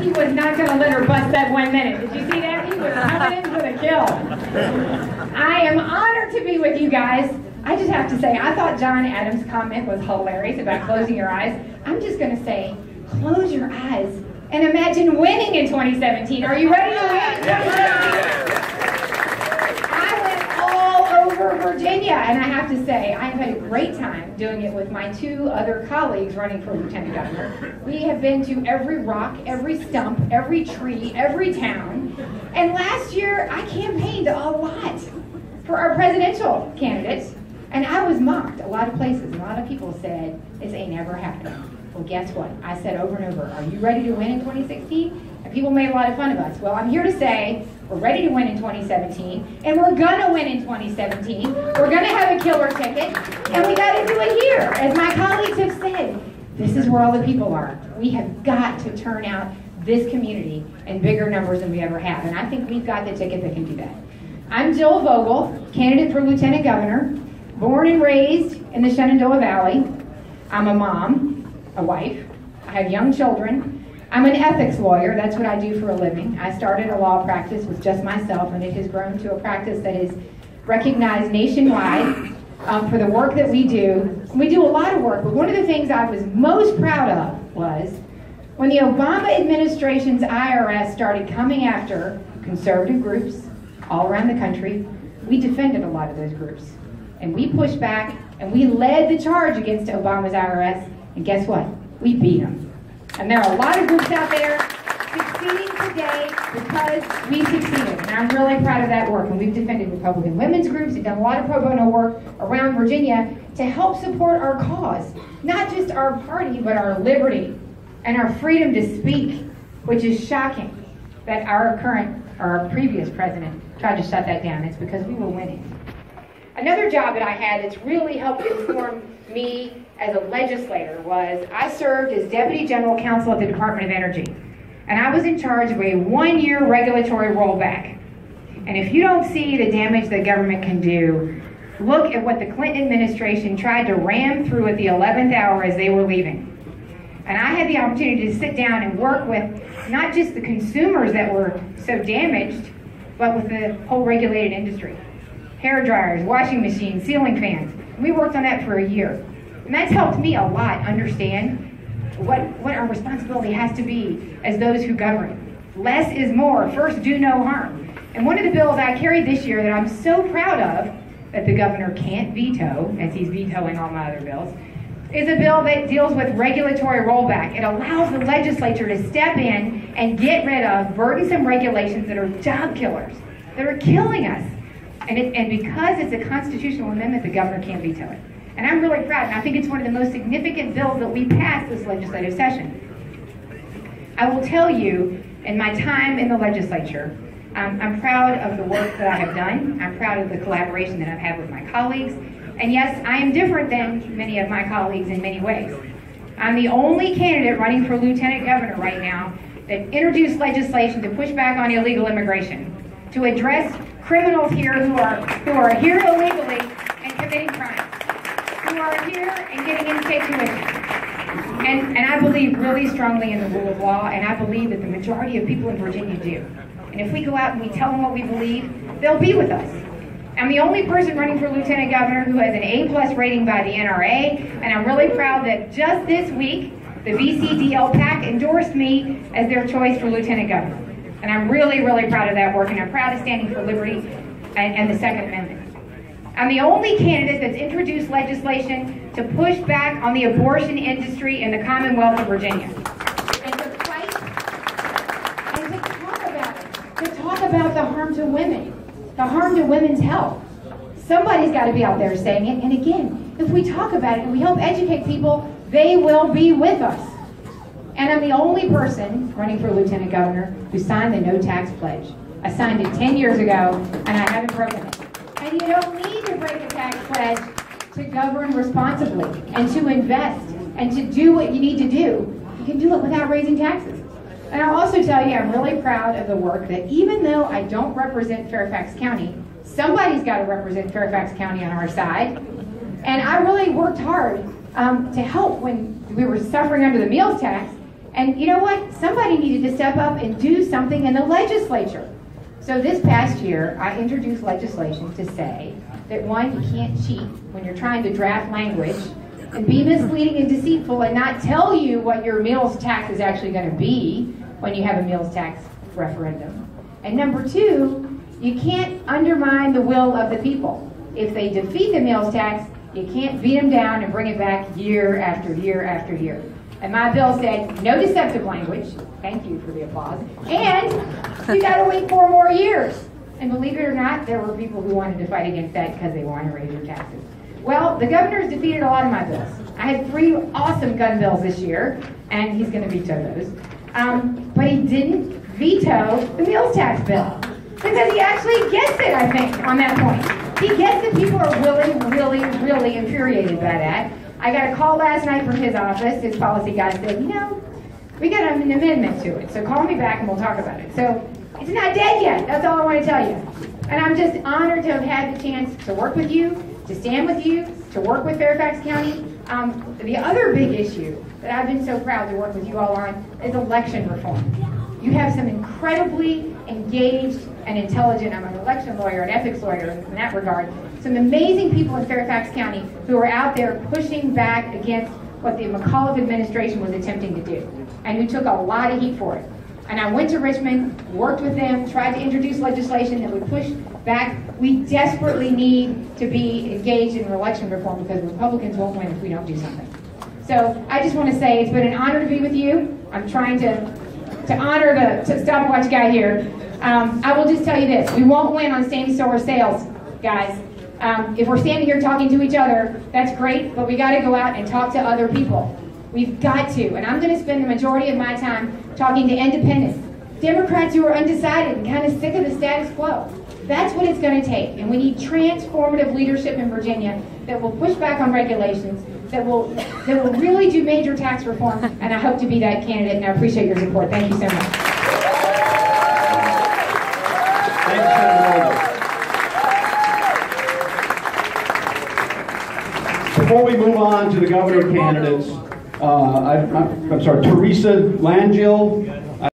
he was not going to let her bust that 1 minute. Did you see that? He was coming in for the kill. I am honored to be with you guys. I just have to say, I thought John Adams' comment was hilarious about closing your eyes. I'm just going to say, close your eyes and imagine winning in 2017. Are you ready to win in 2017? I went all over Virginia, and I have to say, I have had a great time doing it with my 2 other colleagues running for lieutenant governor. We have been to every rock, every stump, every tree, every town. And last year, I campaigned a lot for our presidential candidates. And I was mocked a lot of places. A lot of people said, this ain't never happened. Well, guess what? I said over and over, are you ready to win in 2016? And people made a lot of fun of us. Well, I'm here to say, we're ready to win in 2017, and we're gonna win in 2017. We're gonna have a killer ticket, and we gotta do it here. As my colleagues have said, this is where all the people are. We have got to turn out this community in bigger numbers than we ever have, and I think we've got the ticket that can do that. I'm Gill Vogel, candidate for lieutenant governor. Born and raised in the Shenandoah Valley. I'm a mom, a wife. I have young children. I'm an ethics lawyer. That's what I do for a living. I started a law practice with just myself, and it has grown to a practice that is recognized nationwide for the work that we do. We do a lot of work, but one of the things I was most proud of was when the Obama administration's IRS started coming after conservative groups all around the country, we defended a lot of those groups. And we pushed back, and we led the charge against Obama's IRS, and guess what? We beat them. And there are a lot of groups out there succeeding today because we succeeded, and I'm really proud of that work. And we've defended Republican women's groups and done a lot of pro bono work around Virginia to help support our cause. Not just our party, but our liberty and our freedom to speak, which is shocking that our previous president tried to shut that down. It's because we were winning. Another job that I had that's really helped inform me as a legislator was I served as Deputy General Counsel at the Department of Energy. And I was in charge of a 1-year regulatory rollback. And if you don't see the damage that government can do, look at what the Clinton administration tried to ram through at the 11th hour as they were leaving. And I had the opportunity to sit down and work with not just the consumers that were so damaged, but with the whole regulated industry. Hair dryers, washing machines, ceiling fans. We worked on that for a year. And that's helped me a lot understand what our responsibility has to be as those who govern. Less is more. First, do no harm. And one of the bills I carried this year that I'm so proud of that the governor can't veto, as he's vetoing all my other bills, is a bill that deals with regulatory rollback. It allows the legislature to step in and get rid of burdensome regulations that are job killers, that are killing us. And because it's a constitutional amendment, the governor can't veto it. And I'm really proud, and I think it's one of the most significant bills that we passed this legislative session. I will tell you, in my time in the legislature, I'm proud of the work that I have done. I'm proud of the collaboration that I've had with my colleagues. And yes, I am different than many of my colleagues in many ways. I'm the only candidate running for lieutenant governor right now that introduced legislation to push back on illegal immigration, to address criminals here who are here illegally and committing crimes, who are here and getting in-state tuition. And I believe really strongly in the rule of law, and I believe that the majority of people in Virginia do. And if we go out and we tell them what we believe, they'll be with us. I'm the only person running for lieutenant governor who has an A+ rating by the NRA, and I'm really proud that just this week, the VCDL PAC endorsed me as their choice for lieutenant governor. And I'm really, really proud of that work, and I'm proud of standing for liberty and the Second Amendment. I'm the only candidate that's introduced legislation to push back on the abortion industry in the Commonwealth of Virginia. And to fight and to talk about it, to talk about the harm to women, the harm to women's health. Somebody's got to be out there saying it, and again, if we talk about it and we help educate people, they will be with us. And I'm the only person running for lieutenant governor who signed the no tax pledge. I signed it 10 years ago, and I haven't broken it. And you don't need to break a tax pledge to govern responsibly and to invest and to do what you need to do. You can do it without raising taxes. And I'll also tell you, I'm really proud of the work that even though I don't represent Fairfax County, somebody's got to represent Fairfax County on our side. And I really worked hard to help when we were suffering under the meals tax. And you know what? Somebody needed to step up and do something in the legislature. So this past year, I introduced legislation to say that one, you can't cheat when you're trying to draft language and be misleading and deceitful and not tell you what your meals tax is actually going to be when you have a meals tax referendum. And number two, you can't undermine the will of the people. If they defeat the meals tax, you can't beat them down and bring it back year after year after year. And my bill said, no deceptive language. Thank you for the applause. And you got to wait 4 more years. And believe it or not, there were people who wanted to fight against that because they wanted to raise your taxes. Well, the governor's defeated a lot of my bills. I had 3 awesome gun bills this year, and he's going to veto those. But he didn't veto the meals tax bill because he actually gets it, I think, on that point. He gets that people are really infuriated by that. I got a call last night from his office. His policy guy said, you know, we got an amendment to it, so call me back and we'll talk about it. So it's not dead yet. That's all I want to tell you. And I'm just honored to have had the chance to work with you, to stand with you, to work with Fairfax County. The other big issue that I've been so proud to work with you all on is election reform. You have some incredibly engaged and intelligent, I'm an election lawyer, an ethics lawyer in that regard, some amazing people in Fairfax County who are out there pushing back against what the McAuliffe administration was attempting to do, and who took a lot of heat for it. And I went to Richmond, worked with them, tried to introduce legislation that would push back. We desperately need to be engaged in election reform because Republicans won't win if we don't do something. So I just want to say it's been an honor to be with you. I'm trying to honor the stopwatch guy here. I will just tell you this. We won't win on same-store sales, guys. If we're standing here talking to each other, that's great, but we got to go out and talk to other people. We've got to. And I'm going to spend the majority of my time talking to independents, Democrats who are undecided and kind of sick of the status quo. That's what it's going to take. And we need transformative leadership in Virginia that will push back on regulations, that will really do major tax reform, and I hope to be that candidate, and I appreciate your support. Thank you so much. Thank you, Senator Vogel. Before we move on to the governor candidates, I'm sorry, Teresa Langell,